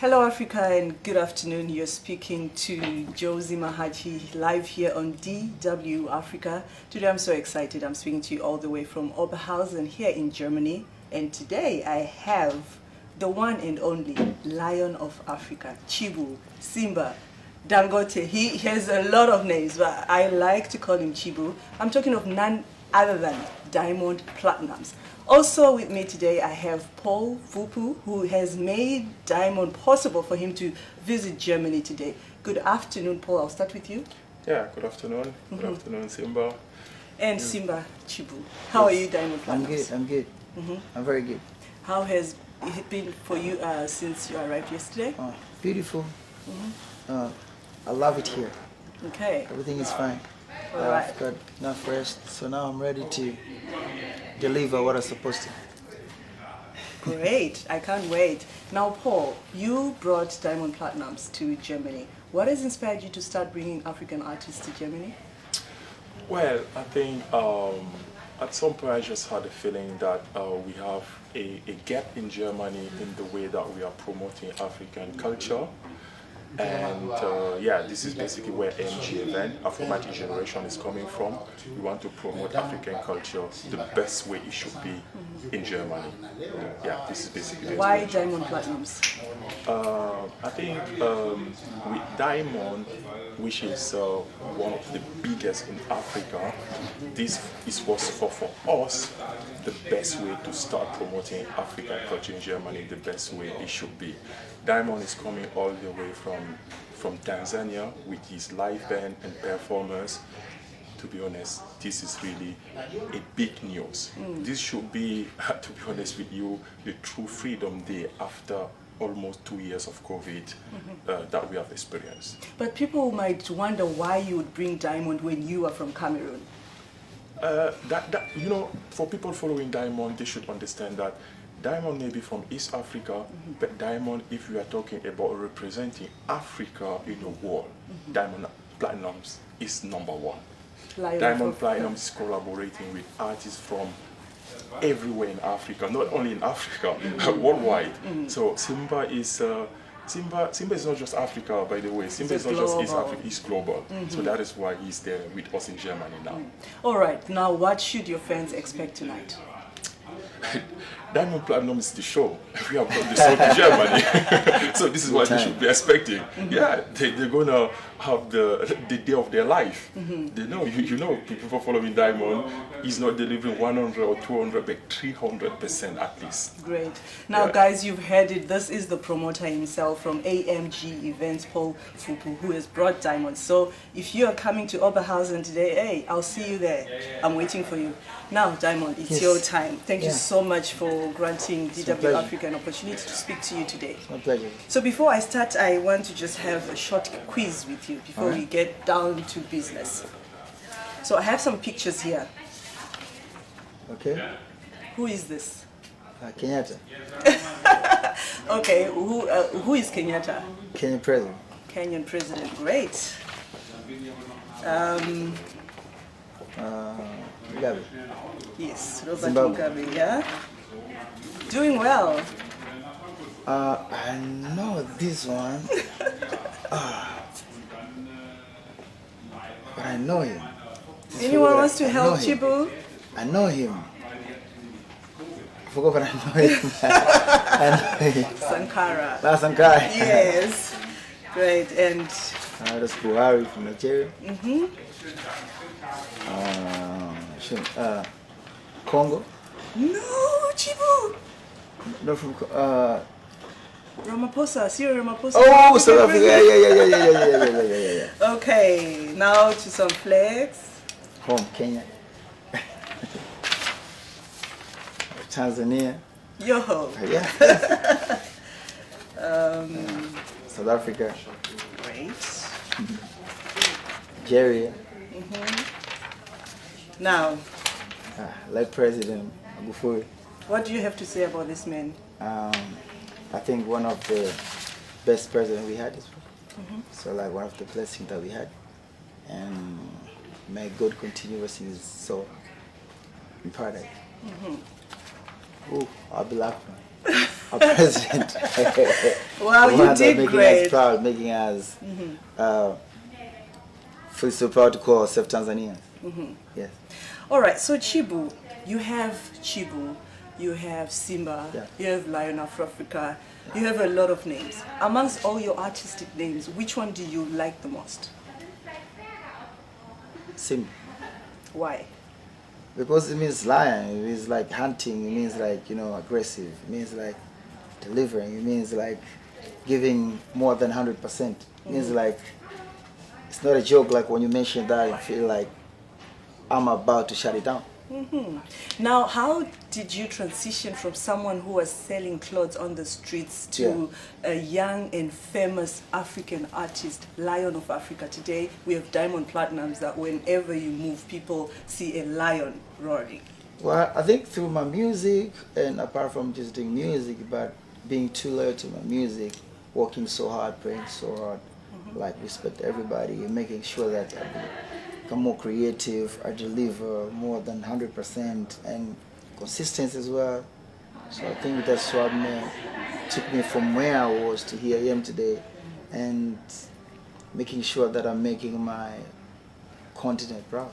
Hello Africa and good afternoon. You're speaking to Josey Mahachi live here on DW Africa. Today I'm so excited. I'm speaking to you all the way from Oberhausen here in Germany. And today I have the one and only Lion of Africa, Chibu, Simba, Dangote. He has a lot of names, but I like to call him Chibu. I'm talking of none other than Diamond Platnumz. Also with me today I have Paul Vupu, who has made Diamond possible for him to visit Germany today. Good afternoon, Paul. I'll start with you. Yeah, good afternoon. Good afternoon, Simba. And Simba, Chibu. How are you, Diamond Platnumz? I'm good. I'm very good. How has it been for you since you arrived yesterday? Beautiful. I love it here. Okay. Everything is fine. All right. I've got enough rest, so now I'm ready to deliver what I'm supposed to. Great. I can't wait. Now, Paul, you brought Diamond Platnumz to Germany. What has inspired you to start bringing African artists to Germany? Well, I think at some point I just had a feeling that we have a gap in Germany in the way that we are promoting African culture. And yeah, this is basically where MG event, Afromatic Generation, is coming from. We want to promote African culture the best way it should be in Germany. Yeah, this is basically the Why inspiration. Diamond Platnumz? I think with Diamond, which is one of the biggest in Africa, this was for us the best way to start promoting African culture in Germany, the best way it should be. Diamond is coming all the way from Tanzania with his live band and performers. To be honest, this is really a big news. This should be, to be honest with you, the true freedom day after almost 2 years of COVID that we have experienced. But people might wonder why you would bring Diamond when you are from Cameroon. You know, for people following Diamond, they should understand that Diamond may be from East Africa, but Diamond, if you are talking about representing Africa in the world, Diamond Platnumz is #1. Diamond Platnumz is collaborating with artists from everywhere in Africa, not only in Africa, worldwide. So Simba is not just Africa, by the way. Simba is not just East Africa, he's global. So that is why he's there with us in Germany now. All right, now what should your fans expect tonight? Diamond Platnumz is the show. We have got the show to Germany. So this is what they should be expecting. Yeah, they're going to have the day of their life. They know, you know, people following Diamond, he's not delivering 100 or 200, but 300% at least. Great. Now, Yeah. guys, you've heard it. This is the promoter himself from AMG Events, Paul Fupu, who has brought Diamond. So if you are coming to Oberhausen today, hey, I'll see you there. I'm waiting for you. Now, Diamond, it's your time. Thank you so much for granting DW pleasure. Africa an opportunity to speak to you today. It's my pleasure. So before I start, I want to just have a short quiz with you before we get down to business. So I have some pictures here. Okay. Who is this? Kenyatta, Okay, who is Kenyatta? Kenyan president. Kenyan president, great. Mugabe. Yes, Robert Zimbabwe. Mugabe, yeah? Doing well. I know this one. But I know him. Anyone wants to I help know him. Chibu? I know him. I forgot, but I know him. I know him. Sankara. Sankara. Yes. Great, and That's Buhari from Nigeria. Congo. no, Chibu. No, from Ramaphosa, Cyril Ramaphosa. oh, South Africa. Yeah. Okay, now to some flags. Home, Kenya. Tanzania. Yo. Yeah. South Africa. Great. Nigeria. Now, Late President Magufuli. what do you have to say about this man? I think one of the best presidents we had. So like one of the blessings that we had. And may God continue us in his soul in paradise. Ooh, I'll be laughing. our president. Wow, The you one that did making great. us proud, making us feel so proud to call ourselves Tanzanians. Yes. All right, so Chibu, you have Chibu, you have Simba, Yeah. you have Lion of Africa, you have a lot of names. Amongst all your artistic names, which one do you like the most? Simba. Why? Because it means lion, it means like hunting, it means like, aggressive, it means like delivering, it means like giving more than 100%. It means like, it's not a joke like when you mention that, you feel like I'm about to shut it down. Now, how did you transition from someone who was selling clothes on the streets to a young and famous African artist, Lion of Africa? Today, we have Diamond Platnumz that whenever you move, people see a lion roaring. Well, I think through my music, and apart from just doing music, but being too loyal to my music, working so hard, praying so hard, like respect everybody, and making sure that I become more creative, I deliver more than 100%, and consistency as well. So I think that's what took me from where I was to here I am today, and making sure that I'm making my continent proud.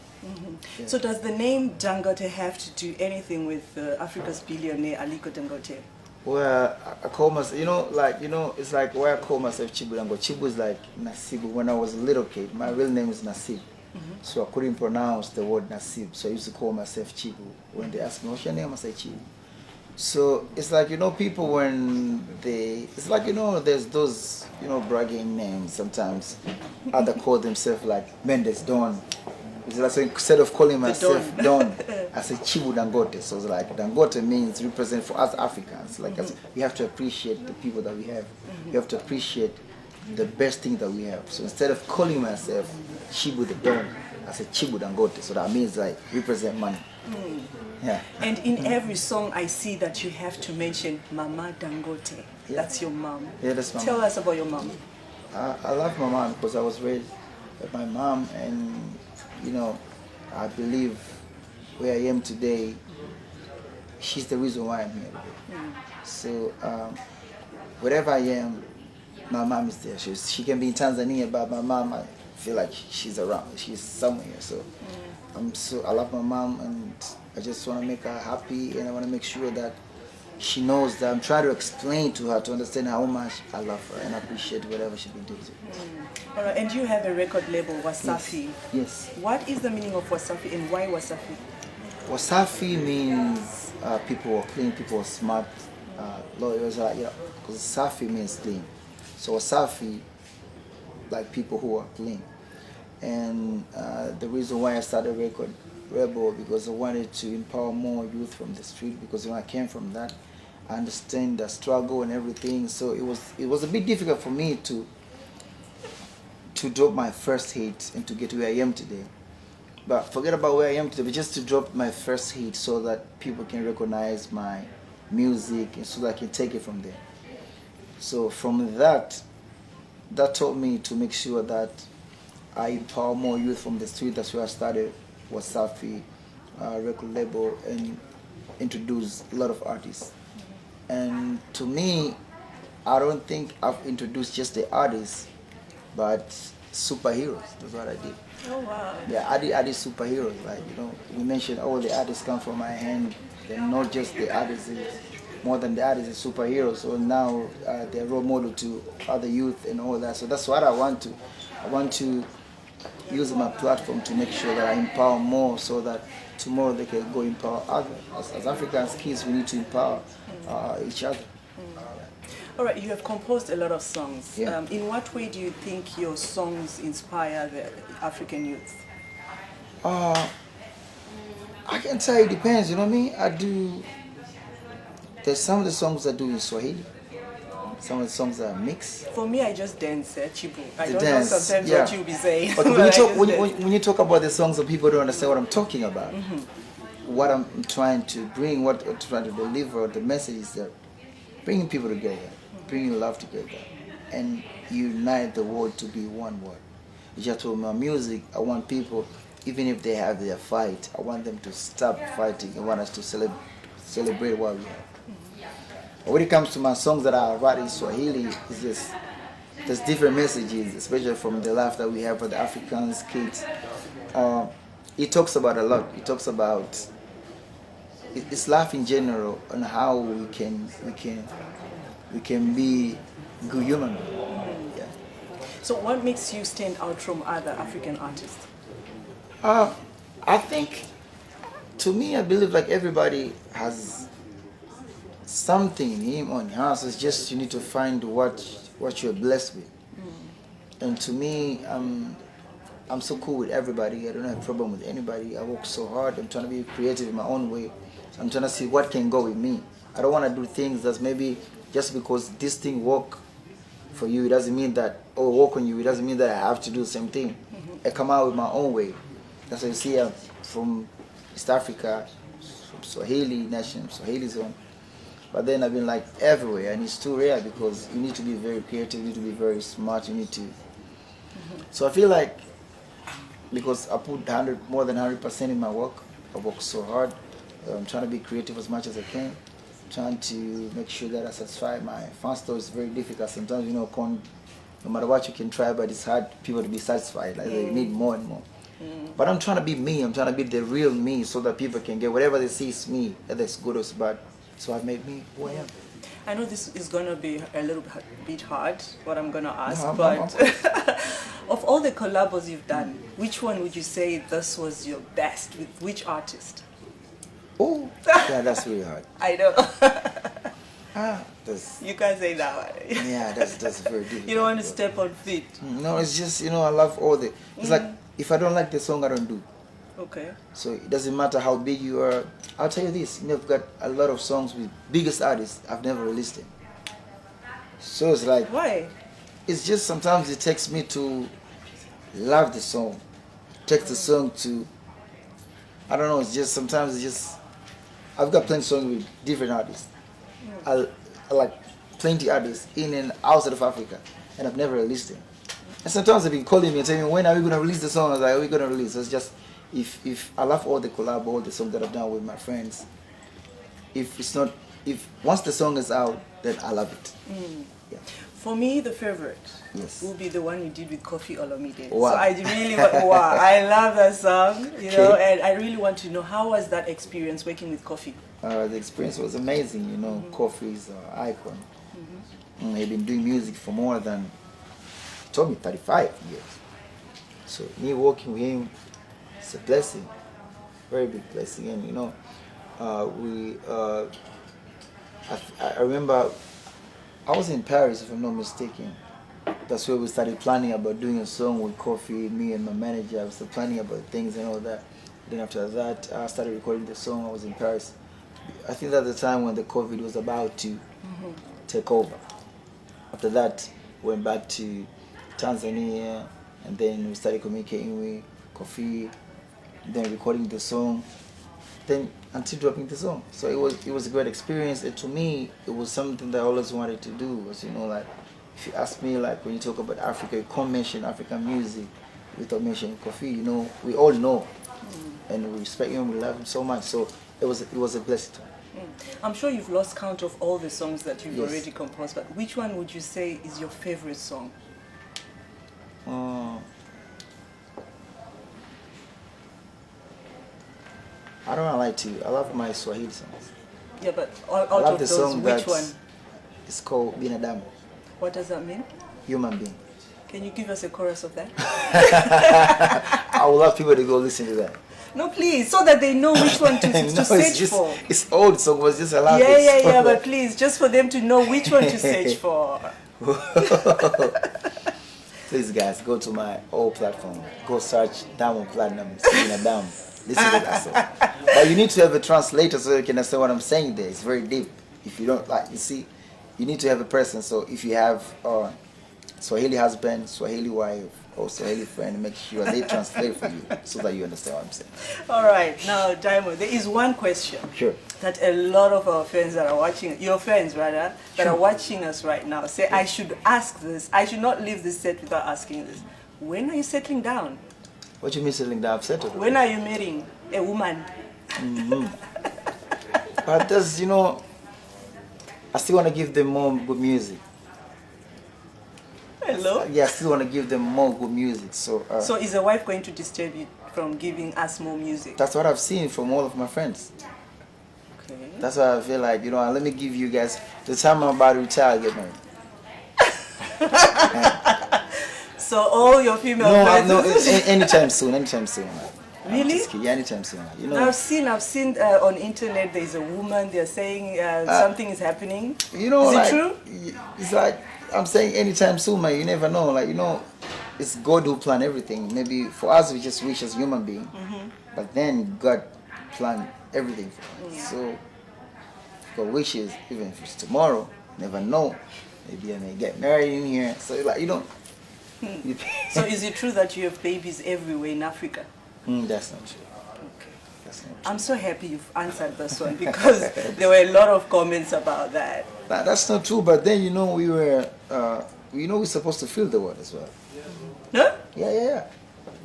Yeah. So does the name Dangote have to do anything with Africa's billionaire Aliko Dangote? Well, I call myself, it's like why I call myself Chibu Dangote. Chibu is like Nasibu. When I was a little kid, my real name is Nasib. So I couldn't pronounce the word Nasib. So I used to call myself Chibu. When they ask me, what's your name? I say Chibu. So it's like, people when it's like, there's those, bragging names sometimes. Other call themselves like Mendes Don. It's like, so instead of calling myself Don, I say Chibu Dangote. So it's like Dangote means represent for us Africans. Like we have to appreciate the people that we have. We have to appreciate the best thing that we have. So instead of calling myself Chibu the Don, I say Chibu Dangote. So that means like represent money. Yeah. And in every song I see that you have to mention Mama Dangote. Yeah. That's your mom. Yeah, that's my Tell mom. us about your mom. I love my mom because I was raised with my mom, and I believe where I am today, she's the reason why I'm here today. So wherever I am, my mom is there. She can be in Tanzania, but my mom, I feel like she's around. She's somewhere. So I love my mom, and I just want to make her happy, and I want to make sure that she knows that I'm trying to explain to her to understand how much I love her and appreciate whatever she's been doing. All right, and you have a record label, Wasafi. Yes. What is the meaning of Wasafi and why Wasafi? Wasafi means people are clean, people are smart, lawyers because Safi means clean. So Wasafi, like people who are clean. And the reason why I started Record Rebel, because I wanted to empower more youth from the street, because when I came from that, I understand the struggle and everything. So it was a bit difficult for me to drop my first hit and to get where I am today. But forget about where I am today, but just to drop my first hit so that people can recognize my music and so that I can take it from there. So from that taught me to make sure that I empower more youth from the street. That's where I started Wasafi record label and introduced a lot of artists. And to me, I don't think I've introduced just the artists, but superheroes. That's what I did. Oh, wow. Yeah, I did superheroes. Like, we mentioned all the artists come from my hand. They're not just the artists, more than the artists, it's superheroes. So now they're role model to other youth and all that. So that's what I want to. I want to use my platform to make sure that I empower more so that tomorrow they can go empower others. As Africans kids, we need to empower each other. All right, you have composed a lot of songs. Yeah. In what way do you think your songs inspire the African youth? I can tell it depends, you know what I mean? There's some of the songs I do in Swahili. Some of the songs are mixed. For me, I just dance, Chibu. I The don't dance, know sometimes yeah. what you'll be saying. But when you talk about the songs, and people don't understand what I'm talking about. What I'm trying to bring, what I'm trying to deliver, the message is that bringing people together, bringing love together, and unite the world to be one world. Just with my music, I want people, even if they have their fight, I want them to stop fighting. I want us to celebrate what we have. When it comes to my songs that I write in Swahili, it's just there's different messages, especially from the life that we have for the Africans, kids. It talks about a lot. It talks about it's life in general and how we can be good human. Yeah. So what makes you stand out from other African artists? I think, to me, I believe like everybody has something in him or in her. So it's just you need to find what you're blessed with. And to me, I'm so cool with everybody. I don't have a problem with anybody. I work so hard. I'm trying to be creative in my own way. I'm trying to see what can go with me. I don't want to do things that's maybe just because this thing work for you, it doesn't mean that, or work on you, it doesn't mean that I have to do the same thing. I come out with my own way. That's why you see I'm from East Africa, from Swahili nation, Swahili zone. But then I've been like everywhere, and it's too rare because you need to be very creative, you need to be very smart, you need to. So I feel like because I put more than 100% in my work, I work so hard. I'm trying to be creative as much as I can, trying to make sure that I satisfy my fans. Though it's very difficult sometimes, no matter what you can try, but it's hard people to be satisfied. Like they need more and more. But I'm trying to be me. I'm trying to be the real me, so that people can get whatever they see is me, whether it's good or it's bad. So I've made me who I am. I know this is going to be a little bit hard, what I'm going to ask, No, but of all the collabs you've done, which one would you say this was your best? With which artist? Oh, yeah, that's really hard. I know. That's, You can't say that one. yeah, that's very difficult. You don't want to step on feet. No, it's just, I love all the, it's like, if I don't like the song, I don't do. Okay. So it doesn't matter how big you are. I'll tell you this, I've got a lot of songs with biggest artists, I've never released them. So it's like, Why? it's just sometimes it takes me to love the song. It takes the song to, I don't know, it's just sometimes it's just, I've got plenty of songs with different artists. I like plenty artists in and outside of Africa, and I've never released them. And sometimes they've been calling me and telling me, when are we going to release the song? I was like, are we going to release? So it's just, if I love all the collab, all the songs that I've done with my friends, once the song is out, then I love it. Yeah. For me, the favorite Yes. will be the one you did with Kofi Olomide. Wow. So I really wow, I love that song, Okay. and I really want to know, how was that experience working with Kofi? The experience was amazing, Kofi is an icon. He's been doing music for more than, he told me, 35 years. So me working with him, it's a blessing, very big blessing. And I remember I was in Paris, if I'm not mistaken. That's where we started planning about doing a song with Kofi, me and my manager. I was planning about things and all that. Then after that, I started recording the song. I was in Paris. I think that's the time when the COVID was about to take over. After that, went back to Tanzania, and then we started communicating with Kofi, then recording the song, then until dropping the song. So it was a great experience, and to me, it was something that I always wanted to do. Was like, if you ask me, like when you talk about Africa, you can't mention African music without mentioning Kofi. We all know, and we respect him, we love him so much. So it was a blessing. I'm sure you've lost count of all the songs that you've Yes. already composed, but which one would you say is your favorite song? I don't want to lie to you. I love my Swahili songs. Yeah, but I out love of the those, song which one? It's called Binadamu, What does that mean? human being. Can you give us a chorus of that? I would love people to go listen to that. No, please, so that they know which one to No, search for. It's old song, but just allow Yeah, but please, just for them to know which one to search for. Please, guys, go to my old platform. Go search Diamond Platnumz, Binadamu. Listen to that song. But you need to have a translator so you can understand what I'm saying there. It's very deep. If you don't you need to have a person. So if you have Swahili husband, Swahili wife, or Swahili friend, make sure they translate for you so that you understand what I'm saying. All right, now Diamond, there is one question Sure. that a lot of our fans that are watching, your fans rather, that are watching us right now say, I should ask this. I should not leave this set without asking this. When are you settling down? What you mean settling down? Settled? When are you marrying a woman? But there's, I I still want to give them more good music. Hello? Yeah, I still want to give them more good music. So is a wife going to disturb you from giving us more music? that's what I've seen from all of my friends. Okay. That's why I feel like, let me give you guys, the time I'm about to retire, I get married. So all your female friends... No, anytime soon. Really? Yeah, anytime soon. I've seen on internet there's a woman, they're saying something is happening. Is it true? It's like, I'm saying anytime soon, man. You never know. Like, it's God who planned everything. Maybe for us, we just wish as human beings. But then God planned everything for us. So, God wishes, even if it's tomorrow, never know. Maybe I may get married in here. So, like, So is it true that you have babies everywhere in Africa? That's not true. Okay. That's not true. I'm so happy you've answered this one because there were a lot of comments about that. That's not true, but then, we were, we're supposed to fill the world as well. Huh? Yeah.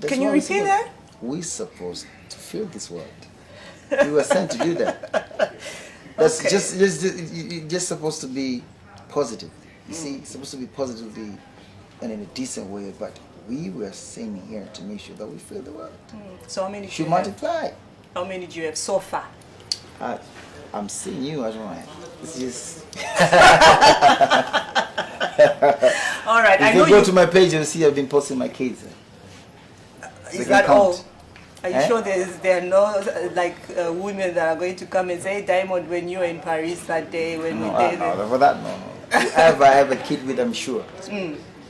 That's Can you why repeat that? We're supposed to fill this world. We were sent to do that. That's Okay. just supposed to be positive. You see, it's supposed to be positively and in a decent way, but we were sent here to make sure that we fill the world. So how many do Should you have? multiply. How many do you have so far? I'm seeing you as one. It's just. All right, I If know you go you. to my page, you'll see I've been posting my kids. Is that all? Are you Eh? sure there are no women that are going to come and say, Diamond, when you were in Paris that day when we did it? No, for that, no. Whoever I have a kid with, I'm sure.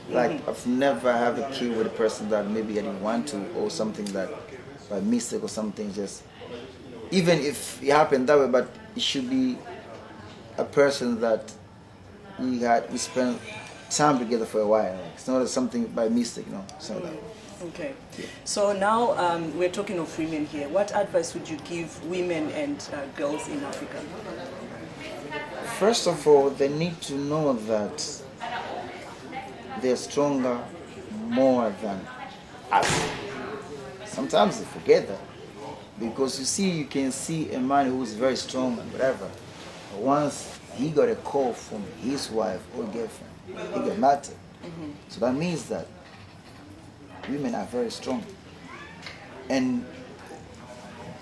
Like, I've never had a kid with a person that maybe I didn't want to, or something that by mistake or something, just even if it happened that way, but it should be a person that we spent time together for a while. Like, it's not something by mistake, no. It's not that. Okay. So now we're talking of women here. What advice would you give women and girls in Africa? First of all, they need to know that they're stronger more than us. Sometimes they forget that. Because you can see a man who's very strong and whatever. But once he got a call from his wife or girlfriend, he got mad. So that means that women are very strong. And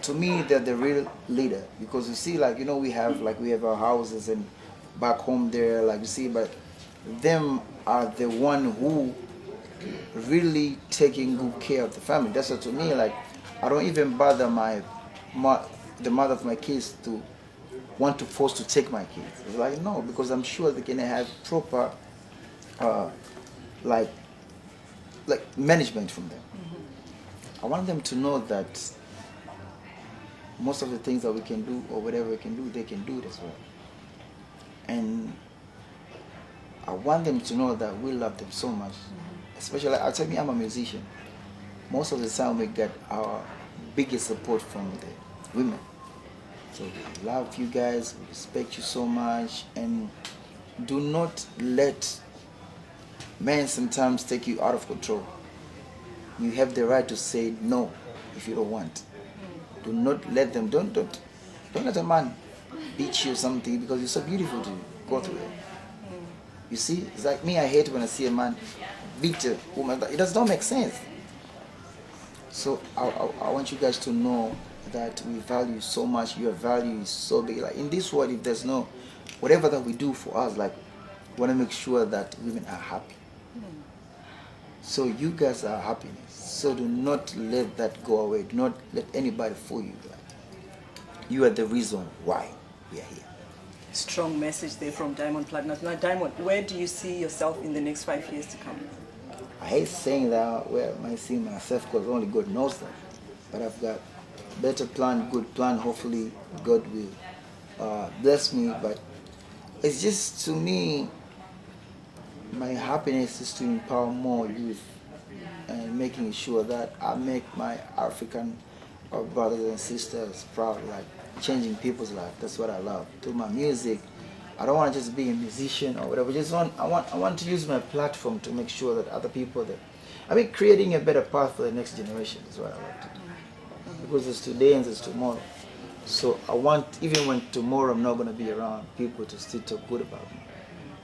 to me, they're the real leader. Because we have our houses and back home there, but them are the one who really taking good care of the family. That's what to me, I don't even bother the mother of my kids to want to force to take my kids. It's like, no, because I'm sure they can have proper management from them. I want them to know that most of the things that we can do or whatever we can do, they can do it as well. And I want them to know that we love them so much. Especially, I'll tell you, I'm a musician. Most of the time we get our biggest support from the women. So we love you guys, we respect you so much, and do not let men sometimes take you out of control. You have the right to say no if you don't want. Do not let them, don't let a man beat you or something because you're so beautiful to go through it. You see, it's like me, I hate when I see a man beat a woman. It does not make sense. So I want you guys to know that we value you so much. Your value is so big. Like in this world, if there's no, whatever that we do for us, we want to make sure that women are happy. So you guys are happiness. So do not let that go away. Do not let anybody fool you. You are the reason why we are here. Strong message there from Diamond Platnumz. Now, Diamond, where do you see yourself in the next 5 years to come? I hate saying that where I see myself because only God knows that. But I've got better plan, good plan. Hopefully God will bless me. But it's just, to me, my happiness is to empower more youth and making sure that I make my African brothers and sisters proud, changing people's life. That's what I love. Through my music, I don't want to just be a musician or whatever. I want to use my platform to make sure that other people creating a better path for the next generation is what I love to do. Because there's today and there's tomorrow. So I want, even when tomorrow I'm not gonna be around, people to still talk good about me.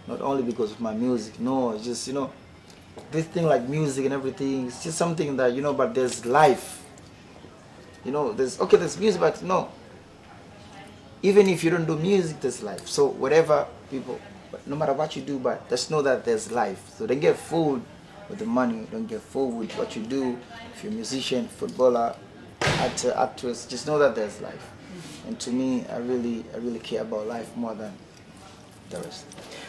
Not only because of my music, no, it's just, you know, this thing like music and everything, it's just something that, you know, but there's life. You know, there's music, but no. Even if you don't do music, there's life. So whatever people, but no matter what you do, but just know that there's life. So don't get fooled with the money, don't get fooled with what you do. If you're a musician, footballer, actor, actress, just know that there's life. And to me, I really care about life more than the rest.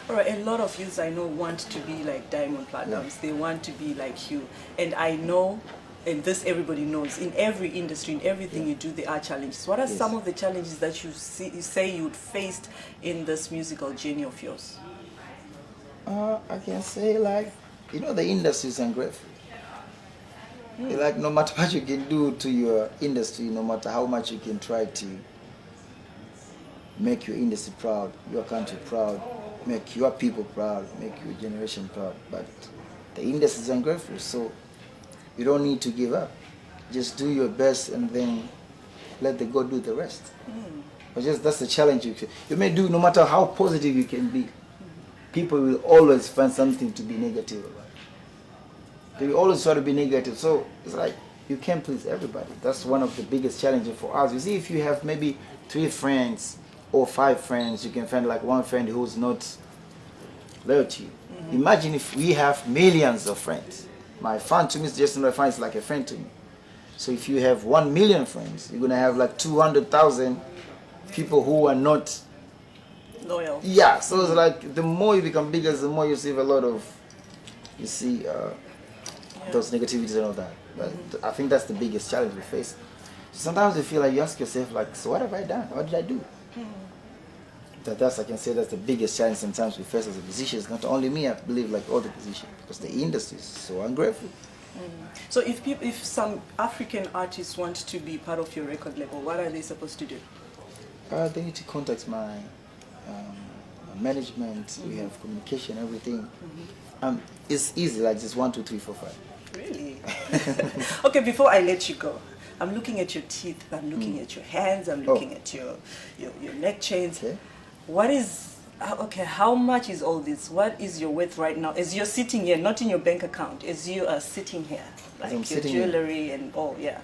All right, a lot of youths I know want to be like Diamond Platnumz. Yeah. They want to be like you. And I know, and this everybody knows, in every industry, in everything you do, there are challenges. What are Yes. some of the challenges that you say you'd faced in this musical journey of yours? I can say, like, you know, the industry is ungrateful. Like, no matter what you can do to your industry, no matter how much you can try to make your industry proud, your country proud, make your people proud, make your generation proud, but the industry is ungrateful, so you don't need to give up. Just do your best and then let the God do the rest. But just that's the challenge you may do, no matter how positive you can be. People will always find something to be negative about. They will always try to be negative. So it's like you can't please everybody. That's one of the biggest challenges for us. You see, if you have maybe 3 friends or 5 friends, you can find like one friend who's not loyal to you. Imagine if we have millions of friends. My friend to me is just another friend, it's like a friend to me. So if you have 1 million friends, you're gonna have like 200,000 people who are not Loyal. yeah, so it's like the more you become bigger, the more you see a lot of, you see those negativities and all that. But I think that's the biggest challenge we face. Sometimes you feel like you ask yourself, like, so what have I done? What did I do? That's I can say that's the biggest challenge sometimes we face as a musicians. Not only me, I believe, like all the musicians, because the industry is so ungrateful. So if some African artists want to be part of your record label, what are they supposed to do? They need to contact my management. We have communication, everything. It's easy, like just 1, 2, 3, 4, 5. Really? Okay, before I let you go, I'm looking at your teeth, I'm looking at your hands, I'm looking at your neck chains. Okay. What is, okay, how much is all this? What is your worth right now? As you're sitting here, not in your bank account, as you are sitting here, like I'm your sitting jewelry and all, yeah.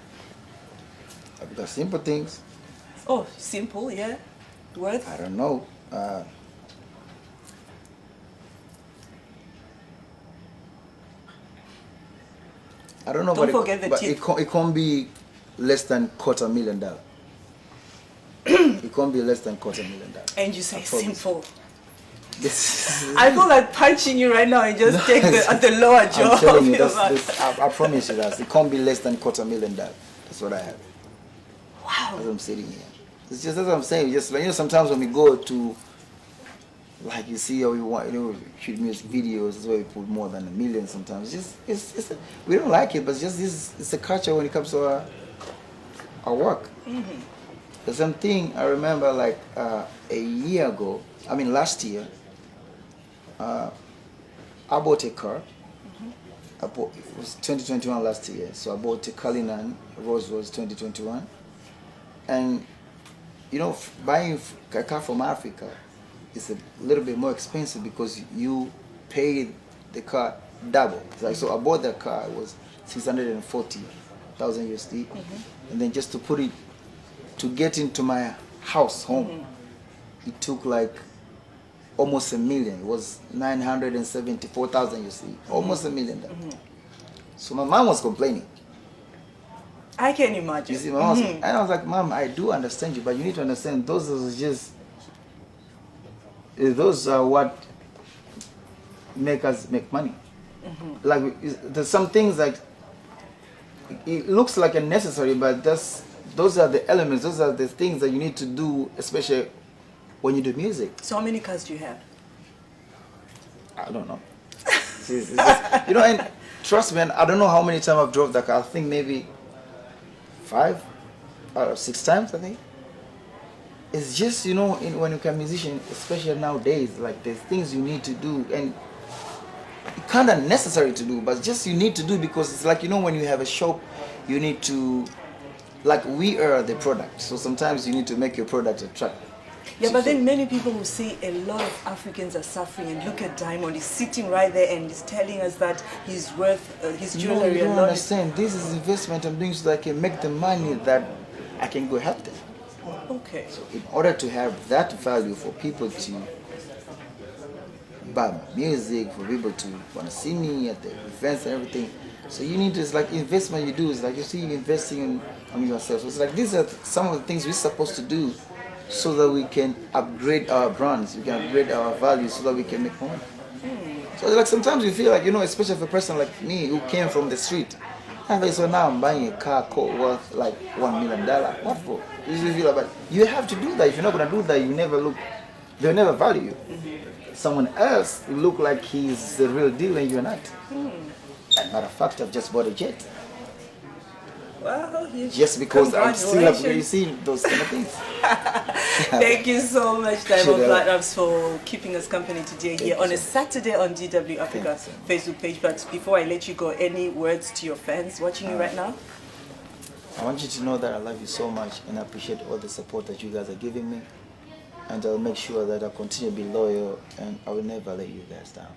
The simple things, Oh, simple, yeah. Worth? I don't know. I don't know, Don't but, forget the but teeth. it can't be less than $250,000. It can't be less than $250,000. And you say I promise. simple. This, I feel like punching you right now and just take the lower jaw. I'm telling you, of your that's, mouth. I promise you that. It can't be less than $250,000. That's what I have. Wow. As I'm sitting here. It's just as I'm saying, just like, you know, sometimes when we go to, like you see how we want, you know, shoot music videos, that's why we put more than 1 million sometimes. We don't like it, but it's a culture when it comes to our work. There's something I remember like a year ago, last year, I bought a car. It was 2021 last year, so I bought a Cullinan Rolls Royce 2021. And you know, buying a car from Africa is a little bit more expensive because you pay the car double. Like, so I bought that car, it was 640,000 USD, and then just to get into my house home, it took like almost $1 million. It was 974,000 USD, almost $1 million. So my mom was complaining. I can imagine. You see, my mom was, and I was like, Mom, I do understand you, but you need to understand those are what make us make money. Like, there's some things like it looks like unnecessary, but those are the elements, those are the things that you need to do, especially when you do music. So how many cars do you have? I don't know. It's just, you know, and trust me, I don't know how many times I've drove that car. I think maybe 5 or 6 times, I think. It's just, you know, when you become a musician, especially nowadays, like there's things you need to do, and it's kind of necessary to do, but just you need to do because it's like, you know, when you have a shop, you need to like we are the product. So sometimes you need to make your product attractive. Yeah, but then many people will say a lot of Africans are suffering, and look at Diamond, he's sitting right there and he's telling us that he's worth his No, jewelry you don't alone. understand. This is investment I'm doing so that I can make the money that I can go help them. Okay. So in order to have that value for people to buy music, for people to want to see me at the events and everything, so you need to, it's like investment you do, is like you see you investing on yourself. So it's like these are some of the things we're supposed to do so that we can upgrade our brands, we can upgrade our values so that we can make money. So like sometimes you feel like, especially for a person like me who came from the street, so now I'm buying a car worth like $1 million. What for? You feel like, but you have to do that. If you're not gonna do that, they'll never value you. Someone else will look like he's the real deal and you're not. As a matter of fact, I've just bought a jet. Well, Just because I'm still upgrading, you see those kind of things. Thank you so much, Diamond Sure. Platnumz, for keeping us company today here on a Saturday on DW Africa Facebook page. But before I let you go, any words to your fans watching you right now? I want you to know that I love you so much and I appreciate all the support that you guys are giving me. And I'll make sure that I'll continue to be loyal and I will never let you guys down.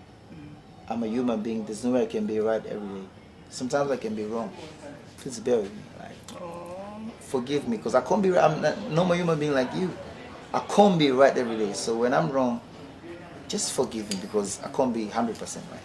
I'm a human being. There's no way I can be right every day. Sometimes I can be wrong. Please bear with me. Forgive me, because I can't be right. I'm not normal human being like you. I can't be right every day. So when I'm wrong, just forgive me, because I can't be 100% right.